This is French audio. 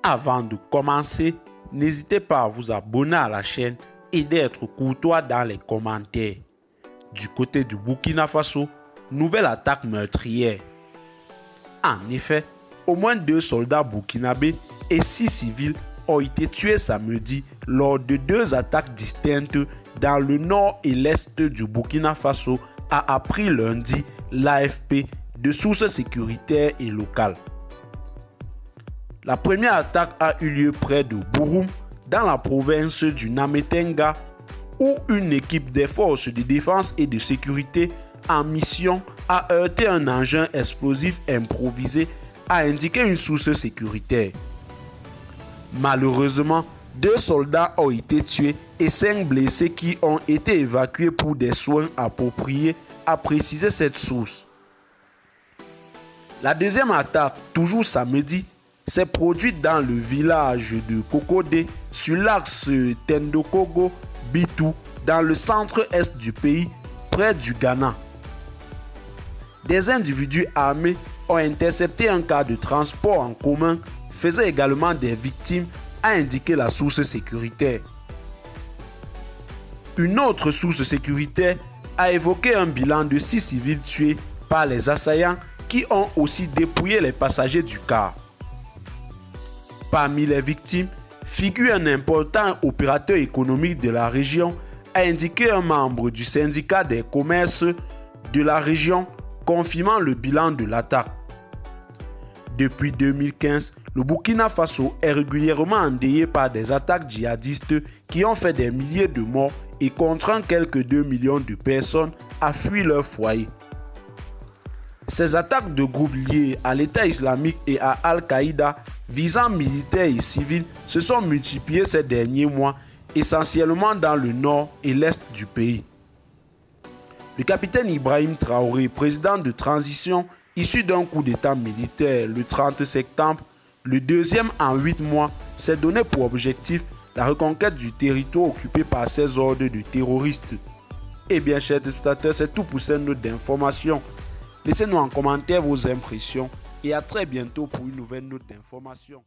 Avant de commencer, n'hésitez pas à vous abonner à la chaîne et d'être courtois dans les commentaires. Du côté du Burkina Faso, nouvelle attaque meurtrière. En effet, au moins 2 soldats burkinabés et 6 civils ont été tués samedi lors de 2 attaques distinctes dans le nord et l'est du Burkina Faso, a appris lundi l'AFP de sources sécuritaires et locales. La première attaque a eu lieu près de Bouroum, dans la province du Nametenga, où une équipe des forces de défense et de sécurité en mission a heurté un engin explosif improvisé, a indiqué une source sécuritaire. Malheureusement, 2 soldats ont été tués et 5 blessés qui ont été évacués pour des soins appropriés, a précisé cette source. La deuxième attaque, toujours samedi, s'est produite dans le village de Kokode sur l'axe Tendokogo-Bitou dans le centre-est du pays, près du Ghana. Des individus armés ont intercepté un car de transport en commun, faisant également des victimes, a indiqué la source sécuritaire. Une autre source sécuritaire a évoqué un bilan de 6 civils tués par les assaillants qui ont aussi dépouillé les passagers du car. Parmi les victimes figure un important opérateur économique de la région, a indiqué un membre du syndicat des commerces de la région, confirmant le bilan de l'attaque. Depuis 2015, le Burkina Faso est régulièrement endeuillé par des attaques djihadistes qui ont fait des milliers de morts et contraint quelques 2 millions de personnes à fuir leur foyer. Ces attaques de groupes liés à l'État islamique et à Al-Qaïda visant militaires et civils se sont multipliées ces derniers mois, essentiellement dans le nord et l'est du pays. Le capitaine Ibrahim Traoré, président de transition issu d'un coup d'État militaire le 30 septembre, le deuxième en 8 mois, s'est donné pour objectif la reconquête du territoire occupé par ces hordes de terroristes. Eh bien, chers téléspectateurs, c'est tout pour cette note d'information. Laissez-nous en commentaire vos impressions et à très bientôt pour une nouvelle note d'information.